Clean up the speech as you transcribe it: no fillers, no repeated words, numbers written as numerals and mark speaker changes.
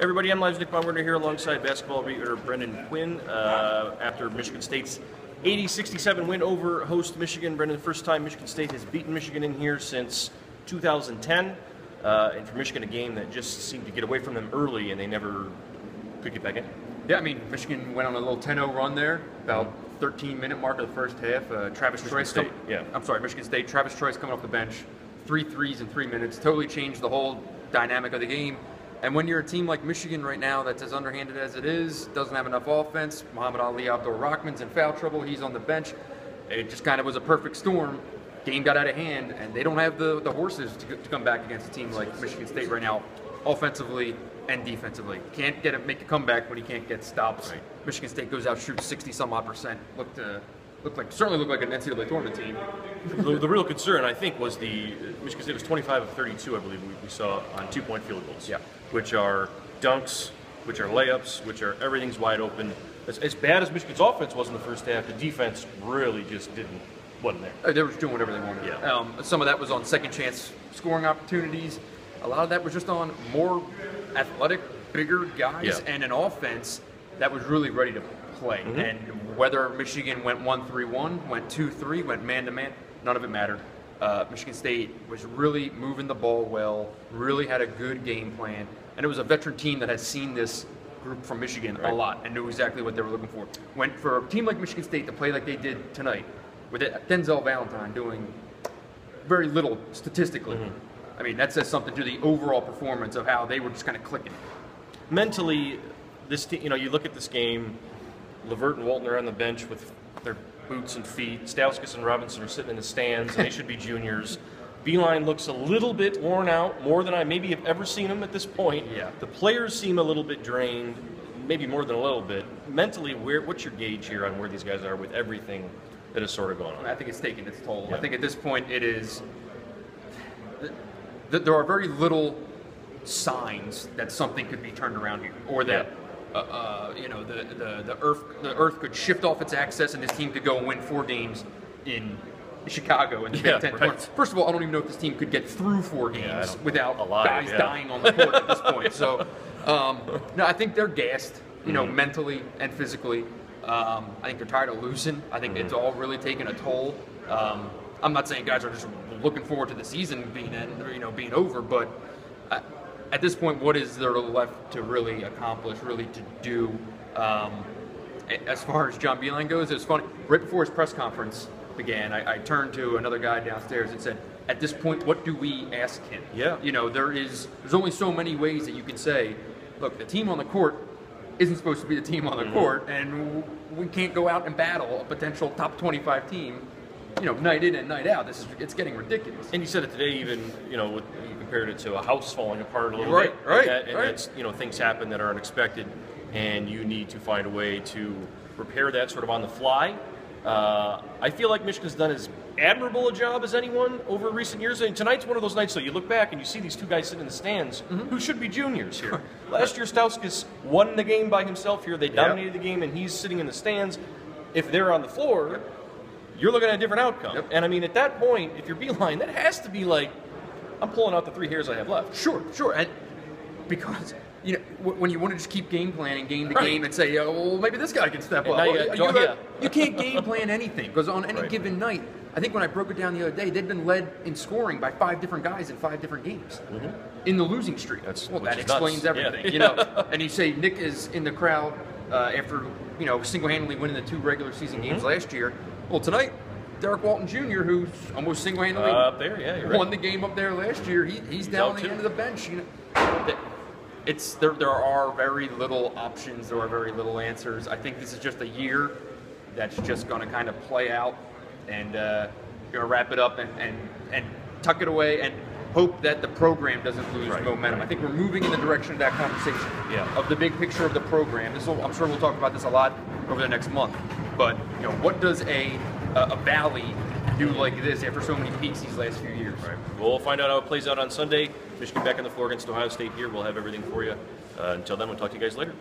Speaker 1: Everybody, I'm MLive's Nick Baumgartner here alongside basketball reader Brendan Quinn. After Michigan State's 80-67 win over host Michigan, Brendan, the first time Michigan State has beaten Michigan in here since 2010. And for Michigan, a game that just seemed to get away from them early and they never could get back in.
Speaker 2: Yeah, I mean, Michigan went on a little 10-0 run there, about 13-minute mark of the first half. Travis Troyce, Michigan State. Travis Troyce coming off the bench, 3 threes in 3 minutes, totally changed the whole dynamic of the game. And when you're a team like Michigan right now that's as underhanded as it is, doesn't have enough offense, Muhammad Ali Abdul-Rahman's in foul trouble, he's on the bench, it just kind of was a perfect storm. Game got out of hand, and they don't have the horses to come back against a team like Michigan State right now, offensively and defensively. Can't make a comeback when he can't get stops.
Speaker 1: Right.
Speaker 2: Michigan State goes out, shoots 60-some-odd%. Certainly looked like an NCAA tournament team.
Speaker 1: The real concern, I think, was Michigan State was 25 of 32, I believe we saw on 2-point field goals.
Speaker 2: Yeah.
Speaker 1: Which are dunks, which are layups, which are everything's wide open. As bad as Michigan's offense was in the first half, the defense really just wasn't there.
Speaker 2: They were just doing whatever they wanted.
Speaker 1: Yeah.
Speaker 2: Some of that was on second chance scoring opportunities. A lot of that was just on more athletic, bigger guys and an offense that was really ready to play. Mm-hmm. And whether Michigan went 1-3-1, went 2-3, went man-to-man, none of it mattered. Michigan State was really moving the ball well, really had a good game plan, and it was a veteran team that had seen this group from Michigan a lot and knew exactly what they were looking for. Went for a team like Michigan State to play like they did tonight, with Denzel Valentine doing very little statistically. Mm-hmm. I mean, that says something to the overall performance of how they were just kind of clicking.
Speaker 1: Mentally, this team, you look at this game, Levert and Walton are on the bench with their boots and feet. Stauskas and Robinson are sitting in the stands, and they should be juniors. Beeline looks a little bit worn out, more than I maybe have ever seen him at this point.
Speaker 2: Yeah.
Speaker 1: The players seem a little bit drained, maybe more than a little bit. Mentally, what's your gauge here on where these guys are with everything that is sort of going on?
Speaker 2: I think it's taking its toll.
Speaker 1: Yeah.
Speaker 2: I think at this point it is. There are very little signs that something could be turned around here, or that the earth could shift off its axis and this team could go and win 4 games in Chicago in the Big Ten.
Speaker 1: Right.
Speaker 2: First of all, I don't even know if this team could get through 4 games without guys
Speaker 1: yeah.
Speaker 2: dying on the court at this point. So, no, I think they're gassed, mentally and physically. I think they're tired of losing. I think it's all really taken a toll. I'm not saying guys are just looking forward to the season being over, but at this point, what is there left to really accomplish, really to do? As far as John Beeline goes, it's funny. Right before his press conference began, I turned to another guy downstairs and said, "At this point, what do we ask him?"
Speaker 1: Yeah.
Speaker 2: There's only so many ways that you can say, "Look, the team on the court isn't supposed to be the team on the court, and we can't go out and battle a potential top 25 team." Night in and night out, it's getting ridiculous.
Speaker 1: And you said it today, even you compared it to a house falling apart a little bit.
Speaker 2: Right.
Speaker 1: That's things happen that are unexpected, and you need to find a way to repair that sort of on the fly. I feel like Michigan's done as admirable a job as anyone over recent years. And tonight's one of those nights, so you look back and you see these 2 guys sitting in the stands who should be juniors here. Last year, Stauskas won the game by himself here. They dominated the game, and he's sitting in the stands. If they're on the floor, you're looking at a different outcome.
Speaker 2: Yep.
Speaker 1: And I mean, at that point, if you're Beeline, that has to be like, I'm pulling out the 3 hairs I have left.
Speaker 2: Sure. And because when you want to just keep game planning game to game and say, well, maybe this guy can step up. You can't game plan anything, because on any given night, I think when I broke it down the other day, they'd been led in scoring by 5 different guys in 5 different games in the losing streak. That explains everything.
Speaker 1: Yeah.
Speaker 2: And you say Nick is in the crowd after single-handedly winning the 2 regular season games last year. Well, tonight, Derek Walton Jr., who's almost single-handedly
Speaker 1: up there,
Speaker 2: won the game up there last year, he's down the end of the bench. There are very little options. There are very little answers. I think this is just a year that's just going to kind of play out, and going to wrap it up and tuck it away and hope that the program doesn't lose momentum. I think we're moving in the direction of that conversation, of the big picture of the program. I'm sure we'll talk about this a lot over the next month. But what does a valley do like this after so many peaks these last few years?
Speaker 1: Right. We'll find out how it plays out on Sunday. Michigan back on the floor against Ohio State here. We'll have everything for you. Until then, we'll talk to you guys later.